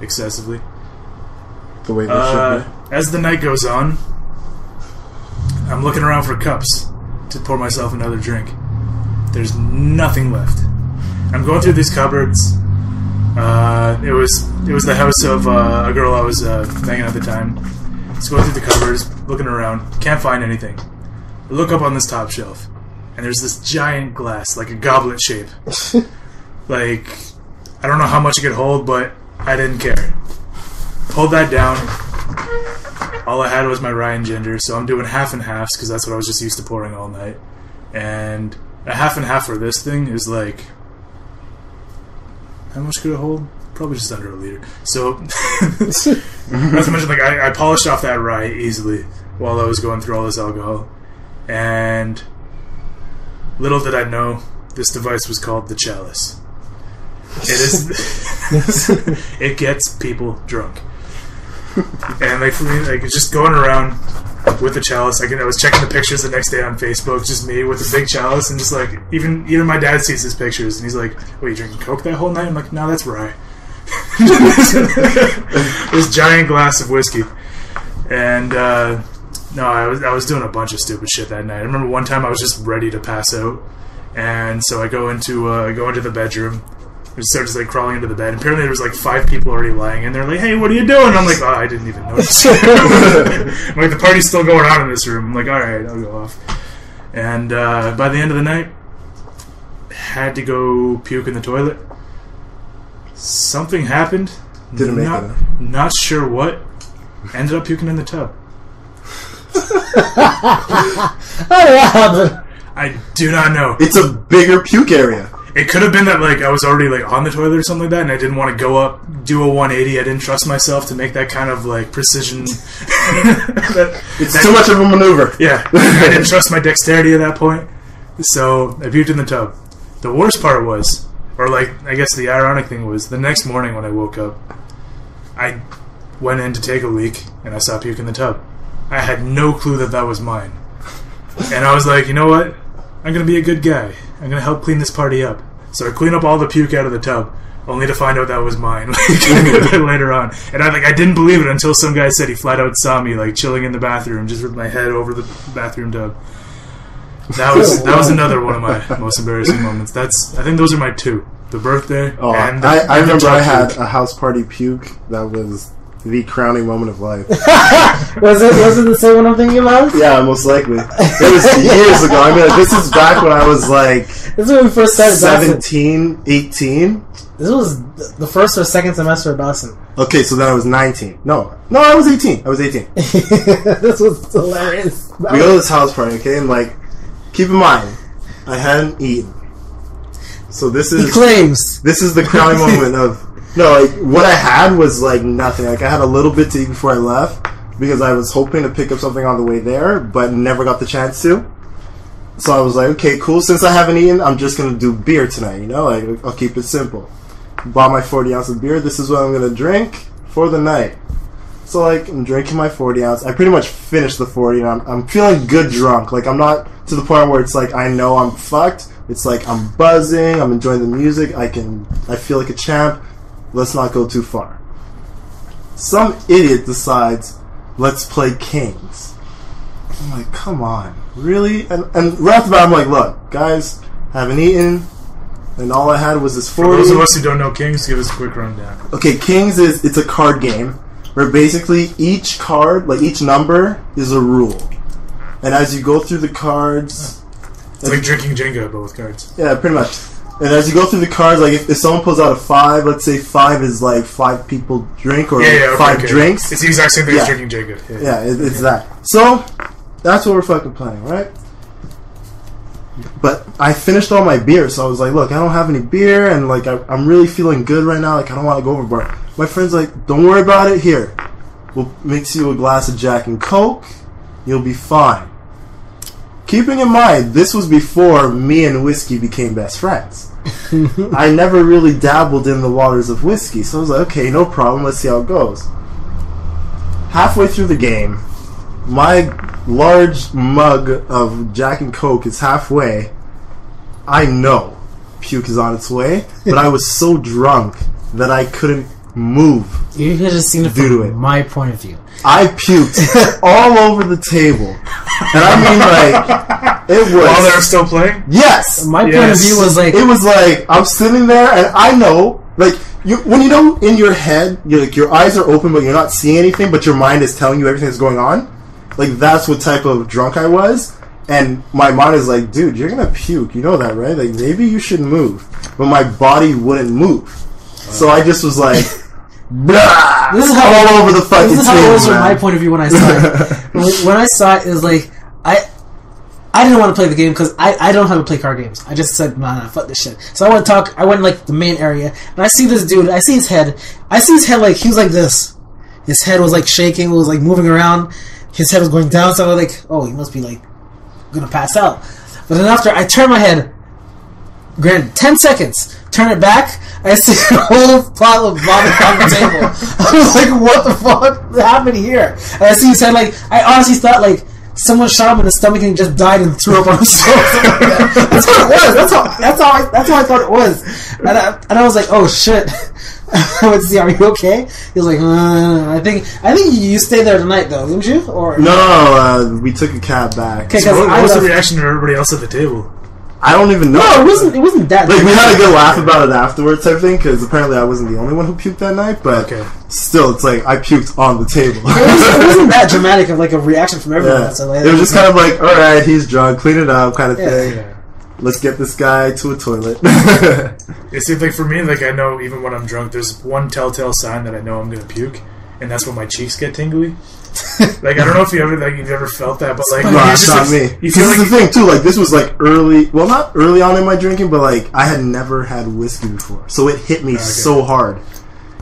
excessively. The way they should be. As the night goes on, I'm looking around for cups to pour myself another drink. There's nothing left. I'm going through these cupboards. It was the house of a girl I was banging at the time. Just going through the cupboards, looking around, can't find anything. I look up on this top shelf, and there's this giant glass, like a goblet shape. Like, I don't know how much it could hold, but I didn't care. Pulled that down. All I had was my rye and ginger, so I'm doing half and halves because that's what I was just used to pouring all night. And a half and half for this thing is like, how much could it hold? Probably just under a liter. So, not to mention, like I polished off that rye easily while I was going through all this alcohol. And little did I know, this device was called the chalice. It is. It gets people drunk, and like just going around with the chalice. I was checking the pictures the next day on Facebook, just me with a big chalice, and just like even my dad sees his pictures, and he's like, "Wait, you drinking Coke that whole night?" I'm like, "No, that's rye." This giant glass of whiskey, and no, I was doing a bunch of stupid shit that night. I remember one time I was just ready to pass out, And so I go into the bedroom. I start just like crawling into the bed. And apparently there was like 5 people already lying, and they're like, "Hey, what are you doing?" And I'm like, "Oh, I didn't even notice." I'm like, the party's still going on in this room. I'm like, "All right, I'll go off." And by the end of the night, had to go puke in the toilet. Something happened. Didn't make it. Not sure what. Ended up puking in the tub. I do not know. It's a bigger puke area. It could have been that like I was already like on the toilet or something like that, and I didn't want to go up, do a 180. I didn't trust myself to make that kind of like precision. It's too much of a maneuver. Yeah, I didn't trust my dexterity at that point, so I puked in the tub. The worst part was, or like I guess the ironic thing was, the next morning when I woke up, I went in to take a leak and I saw puke in the tub. I had no clue that was mine, and I was like, you know what? I'm gonna be a good guy. I'm gonna help clean this party up. So I clean up all the puke out of the tub, only to find out that was mine later on. And I didn't believe it until some guy said he flat out saw me like chilling in the bathroom, just with my head over the bathroom tub. That was another one of my most embarrassing moments. I think those are my 2: the birthday. Oh, and I remember I had a house party puke that was the crowning moment of life. Was it the same one I'm thinking about? Yeah, most likely. It was years ago. I mean, this is back when I was like this is when we first started 17, 18. This was the first or second semester of Dawson. Okay, so then I was 19. No, I was 18. This was hilarious. We go to this house party, okay, and like, keep in mind, I hadn't eaten. So this is... He claims. This is the crowning moment of... No, like, what I had was, like, nothing. Like, I had a little bit to eat before I left, because I was hoping to pick up something on the way there, but never got the chance to. So I was like, okay, cool. Since I haven't eaten, I'm just going to do beer tonight, you know? Like, I'll keep it simple. Bought my 40 ounce of beer. This is what I'm going to drink for the night. So, like, I'm drinking my 40 ounce. I pretty much finished the 40, and I'm feeling good drunk. Like, I'm not to the point where it's like, I know I'm fucked. It's like, I'm buzzing. I'm enjoying the music. I feel like a champ. Let's not go too far. Some idiot decides, let's play Kings. I'm like, come on. Really? And right off the bat, I'm like, look, guys, haven't eaten, and all I had was this 40. For those of us who don't know Kings, give us a quick rundown. Okay, Kings it's a card game where basically each card, like each number, is a rule. And as you go through the cards... It's like drinking Jenga, but with cards. Yeah, pretty much. And as you go through the cards, like if someone pulls out a 5, let's say 5 is like 5 people drink or 5 drinks. It's the exact same thing as drinking Jenga. Yeah, it's that. So, that's what we're fucking playing, right? But I finished all my beer, so I was like, look, I don't have any beer, and like I'm really feeling good right now, like I don't want to go overboard. My friend's like, don't worry about it, here. We'll mix you a glass of Jack and Coke, you'll be fine. Keeping in mind, this was before me and whiskey became best friends. I never really dabbled in the waters of whiskey, so I was like, okay, no problem, let's see how it goes. Halfway through the game, my large mug of Jack and Coke is halfway. I know puke is on its way, but I was so drunk that I couldn't move. You could have seen it from my point of view. I puked all over the table. And I mean, like, it was... While they were still playing? Yes! My point of view was like... It was like, I'm sitting there, and I know, like, when you know in your head, your eyes are open, but you're not seeing anything, but your mind is telling you everything that's going on. Like, that's what type of drunk I was. And my mind is like, dude, you're gonna puke. You know that, right? Like, maybe you should move. But my body wouldn't move. So I just was like... Blah! This is how all over the fucking table. This is how it was from my point of view when I saw it. When I saw it, it was like I didn't want to play the game because I don't know how to play card games. I just said, nah, fuck this shit. So I went to talk. I went like the main area, and I see this dude. I see his head. Like he was like this. His head was like shaking. It was like moving around. His head was going down. So I was like, oh, he must be like gonna pass out. But then after I turned my head, granted, 10 seconds. Turn it back, I see a whole pile of vomit on the table. I was like, what the fuck happened here? And I see his head, like, I honestly thought, like, someone shot him in the stomach and he just died and threw up on himself. That's what it was. That's how I thought it was. And I was like, oh shit. I went to see, are you okay? He was like, I think you stayed there tonight though, didn't you? Or no, we took a cab back. So what was the reaction of everybody else at the table? I don't even know. No, it wasn't that. Like, we had a good laugh about it afterwards type thing, because apparently I wasn't the only one who puked that night, but still, it's like, I puked on the table. It wasn't that dramatic of, like, a reaction from everyone. Yeah. So, like, it was just kind of like, alright, he's drunk, clean it up kind of thing. Yeah. Let's get this guy to a toilet. It seems like for me, like, I know even when I'm drunk, there's one telltale sign that I know I'm going to puke, and that's when my cheeks get tingly. Like, I don't know if you've ever felt that, but like, no, it's not me. You This feel is like the thing too. Like, this was like early. Well, not early on in my drinking, but like I had never had whiskey before, so it hit me so hard.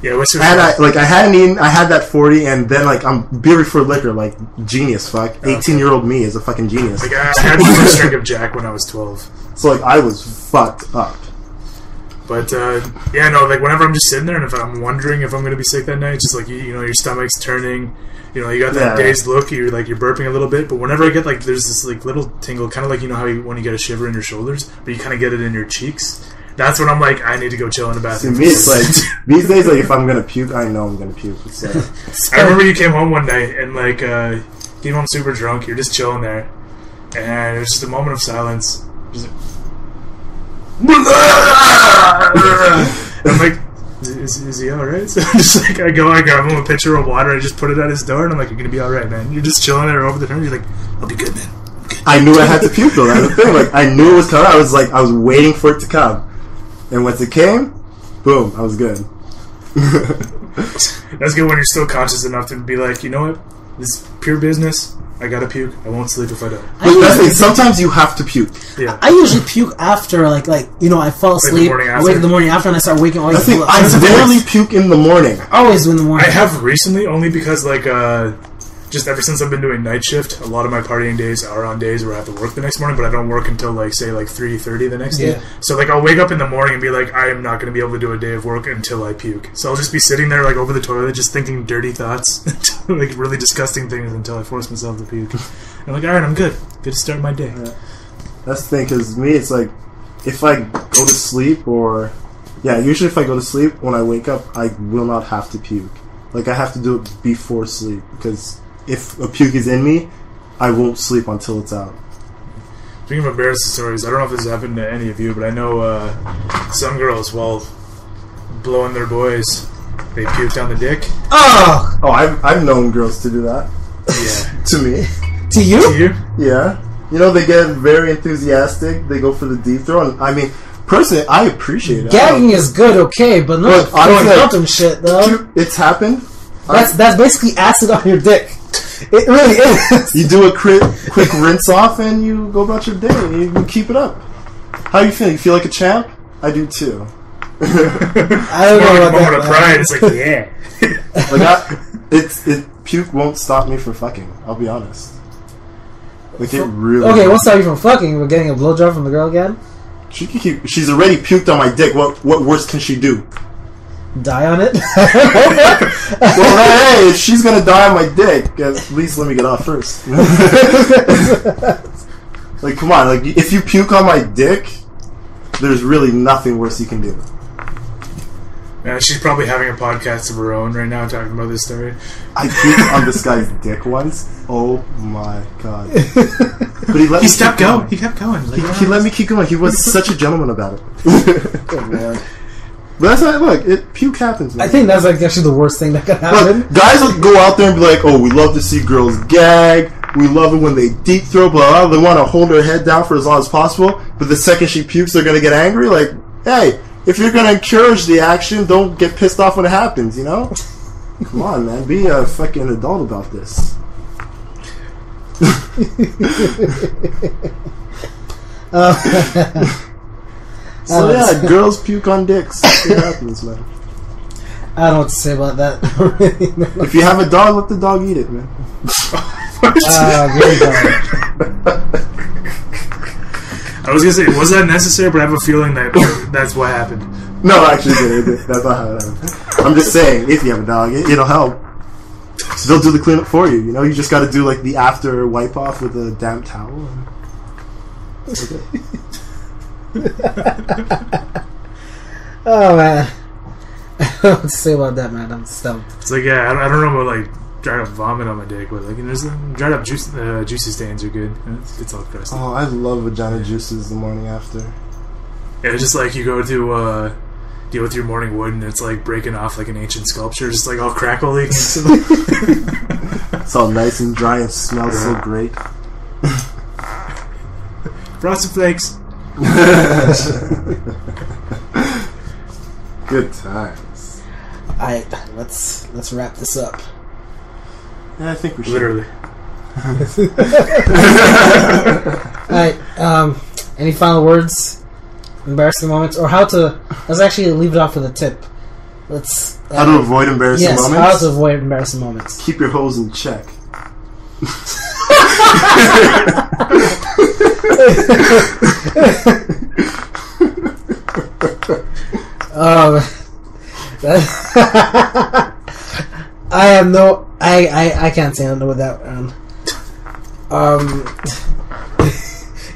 Yeah, whiskey. And I hadn't eaten. I had that 40, and then like I'm beer before liquor, like genius. Fuck, 18-year-old me is a fucking genius. Like, I had the first drink of Jack when I was 12. So like I was fucked up. But yeah, no, like whenever I'm just sitting there and if I'm wondering if I'm gonna be sick that night, it's just like you know your stomach's turning, you know you got that dazed look, you're burping a little bit. But whenever I get like there's this like little tingle, kind of like you know how when you get a shiver in your shoulders, but you kind of get it in your cheeks. That's when I'm like I need to go chill in the bathroom. See, me, it's like these days, like if I'm gonna puke, I know I'm gonna puke. It's like, I remember you came home one night and like came home super drunk. You're just chilling there, and it was just a moment of silence. Just I'm like, is he alright? So just like I grab him a pitcher of water, I just put it at his door, and I'm like, you're gonna be alright, man. You're just chilling there over the turn. You're like, I'll be good, man. I knew I had to puke though. That's the thing. Like I knew it was coming. I was waiting for it to come, and once it came, boom, I was good. That's good when you're still conscious enough to be like, you know what, this is pure business. I gotta puke. I won't sleep if I don't. But that's it. Sometimes you have to puke. Yeah. I usually puke after, like you know, I fall asleep, I wake up the morning after, and I start waking. I rarely puke in the morning. Always in the morning. I have recently, only because like just ever since I've been doing night shift, a lot of my partying days are on days where I have to work the next morning, but I don't work until like say like 3:30 the next day. So like I'll wake up in the morning and be like, I am not going to be able to do a day of work until I puke. So I'll just be sitting there like over the toilet, just thinking dirty thoughts, like really disgusting things until I force myself to puke. I'm like, all right, I'm good. Good to start my day. Yeah. That's the thing, because me, it's like if I go to sleep usually if I go to sleep, when I wake up, I will not have to puke. Like I have to do it before sleep, because if a puke is in me, I won't sleep until it's out. Speaking of embarrassing stories, I don't know if this has happened to any of you, but I know some girls, while blowing their boys, they puke down the dick. Oh, I've known girls to do that. Yeah. To me. To you? To you? Yeah. You know, they get very enthusiastic. They go for the deep throw. And I mean, personally, I appreciate it. Gagging is good, okay, but not throwing up and shit, though. It's happened. That's basically acid on your dick. It really is. You do a quick rinse off and you go about your day. You keep it up. How you feel? You feel like a champ? I do too. I don't know about moment of pride. It's like, yeah. Puke won't stop me from fucking. I'll be honest. Like it really. Okay, what's stopping you from fucking? We're getting a blowjob from the girl again. She can keep. She's already puked on my dick. What worse can she do? Die on it. Well, hey, if she's gonna die on my dick, at least let me get off first. Like, come on. Like, if you puke on my dick, there's really nothing worse you can do. Man, she's probably having a podcast of her own right now talking about this story. I puked on this guy's dick once. Oh my god! But he kept going. He kept going. He let me keep going. He was such a gentleman about it. Oh, man. But that's how puke happens, man. I think that's like actually the worst thing that could happen. Look, guys will go out there and be like, "Oh, we love to see girls gag. We love it when they deep throw, blah, blah, blah." They want to hold her head down for as long as possible. But the second she pukes, they're gonna get angry. Like, hey, if you're gonna encourage the action, don't get pissed off when it happens. You know? Come on, man. Be a fucking adult about this. So yeah, girls puke on dicks. It happens, man. I don't know what to say about that. If you have a dog, let the dog eat it, man. Great dog. I was gonna say, was that necessary? But I have a feeling that that's what happened. No, actually, that's not how it happened. I'm just saying, if you have a dog, it'll help. So they'll do the cleanup for you. You know, you just got to do like the after wipe off with a damp towel. And... Okay. Oh man, I don't know what to say about that, man. I'm stumped. It's like, yeah, I don't know about like dried up vomit on my dick, but like, and there's dried up juicy stains are good. It's all crusty. Oh, I love vagina juices the morning after. Yeah, it's just like you go to deal with your morning wood, and it's like breaking off like an ancient sculpture, just like all crackly. It's all nice and dry and smells so great. Frosted Flakes. Good times. Alright, let's wrap this up. Yeah, I think we should. Literally. Alright, any final words? Embarrassing moments? Or how to... Let's actually leave it off with a tip. Let's... How to avoid embarrassing moments? Yes, how to avoid embarrassing moments. Keep your hoes in check. I have no... I can't say no with that one.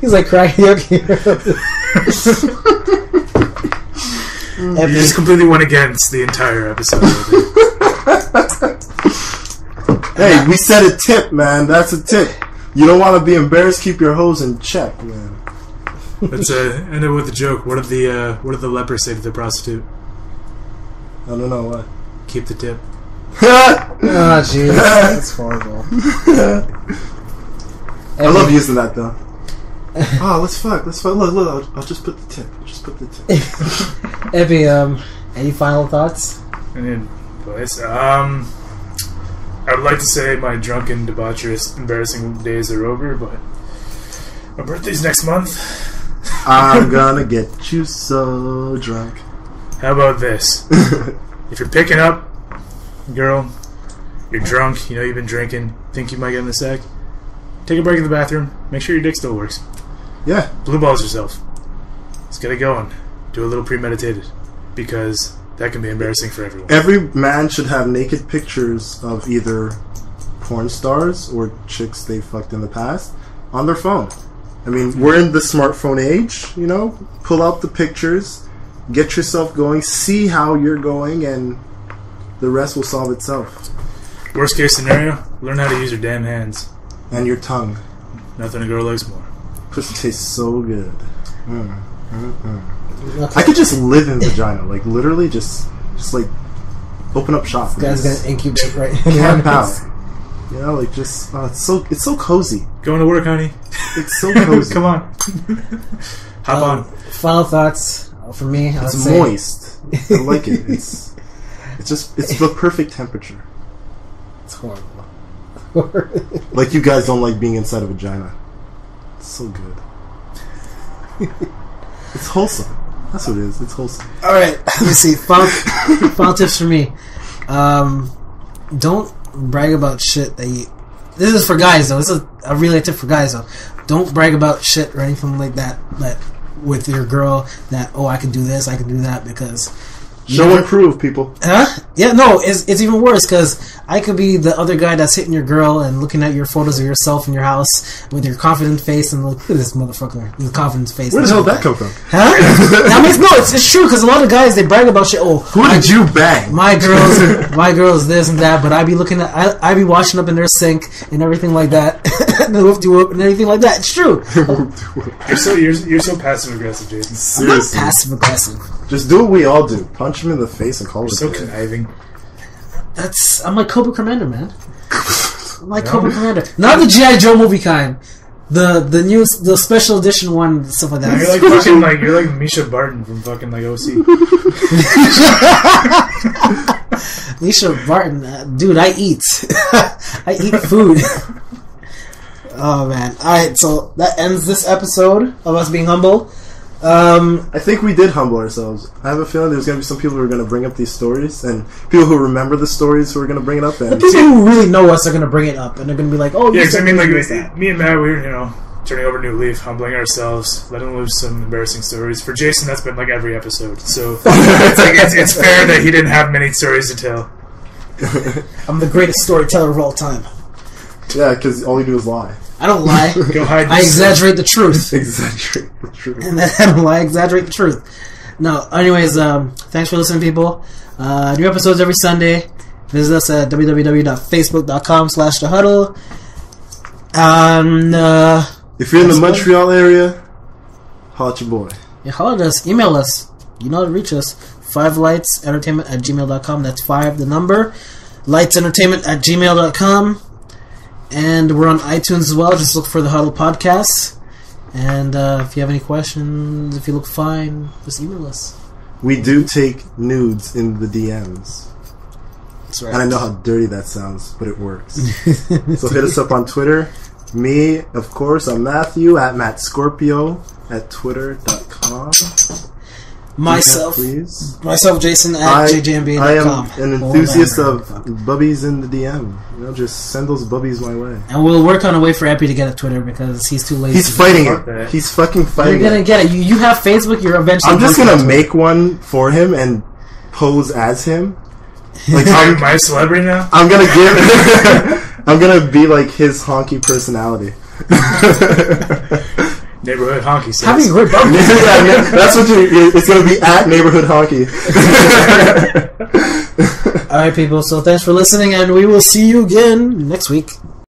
He's like cracking up here. You just completely went against the entire episode. Hey, we said a tip, man. That's a tip. You don't want to be embarrassed. Keep your hose in check, man. Let's end it with a joke. What did the leper say to the prostitute? I don't know what. Keep the tip. Oh, jeez. That's horrible. I love using that, though. Oh, let's fuck. Look, I'll just put the tip. Epi, any final thoughts? I would like to say my drunken, debaucherous, embarrassing days are over, but my birthday's next month. I'm gonna get you so drunk. How about this? If you're picking up, girl, you're drunk, you know you've been drinking, think you might get in the sack, take a break in the bathroom, make sure your dick still works. Yeah. Blue balls yourself. Let's get it going. Do a little premeditated, because that can be embarrassing for everyone. Every man should have naked pictures of either porn stars or chicks they fucked in the past on their phone. I mean, we're in the smartphone age, you know? Pull out the pictures, get yourself going, see how you're going, and the rest will solve itself. Worst case scenario, learn how to use your damn hands. And your tongue. Nothing a girl likes more. Pussy tastes so good. I could just live in vagina, like literally, just like open up shop. This guy's gonna incubate right Camp out. You know, like just it's so cozy. Going to work, honey. It's so cozy. Come on, hop on. Final thoughts for me. It's moist. I like it. It's the perfect temperature. It's horrible. Like you guys don't like being inside a vagina. It's so good. It's wholesome. That's what it is. It's wholesome. Alright, let me see. Final tips for me. Don't brag about shit that you... This is for guys, though. This is a really tip for guys, though. Don't brag about shit or anything like that with your girl that, oh, I can do this, I can do that, because... Show and prove, people. Huh? Yeah, no, it's even worse, because I could be the other guy that's hitting your girl and looking at your photos of yourself in your house with your confident face and look at this motherfucker, his confident face. Where the hell did that come from? Huh? I mean, no, it's true, because a lot of guys, they brag about shit. Oh, who did you bang? My girl's this and that, but I be looking at, I be washing up in their sink and everything like that, and the whoop-de-whoop and everything like that. It's true. You're so passive aggressive, Jason. Seriously. I'm not passive aggressive. Just do what we all do. Punch him in the face and call it. So conniving. I'm like Cobra Commander, man. I'm like Cobra Commander. Not the G.I. Joe movie kind. The special edition one, stuff like that. You're like Misha Barton from fucking like OC. Misha Barton, dude, I eat. I eat food. Oh man. Alright, so that ends this episode of us being humble. I think we did humble ourselves. I have a feeling there's going to be some people who are going to bring up these stories, and people who remember the stories who are going to bring it up. And the people who really know us are going to bring it up, and they're going to be like, "Oh, yeah." Because I mean, like me and Matt, we were turning over a new leaf, humbling ourselves, letting loose some embarrassing stories. For Jason, that's been like every episode. So it's fair that he didn't have many stories to tell. I'm the greatest storyteller of all time. Yeah, because all you do is lie. I don't lie. Go hide. I exaggerate the truth. Exaggerate the truth. And then I don't lie. I exaggerate the truth. No. Anyways, thanks for listening, people. New episodes every Sunday, Visit us at www.facebook.com/thehuddle. And if you're in the Montreal area, holla at your boy. Yeah, holler at us. Email us. You know how to reach us. 5lightsentertainment@gmail.com. That's 5, the number. lightsentertainment@gmail.com. And we're on iTunes as well. Just look for the Huddle Podcast. And if you have any questions, if you look fine, just email us. We do take nudes in the DMs. That's right. And I know how dirty that sounds, but it works. So hit us up on Twitter. Me, of course, I'm Matthew at MattScorpio at Twitter.com. Myself, Jason at I JJMB.com. am an enthusiast of bubbies in the DM. You know, just send those bubbies my way. And we'll work on a way for Epi to get a Twitter because he's too lazy. He's fighting it. He's fucking fighting it. You're gonna get it. You have Facebook. You're eventually. I'm just gonna make one for him and pose as him. Like, am I a celebrity now? I'm gonna give. I'm gonna be like his honky personality. Neighborhood honky says. Having a great barbecue. Yeah, that's what it's gonna be at neighborhood honky. Alright, people, so thanks for listening, and we will see you again next week.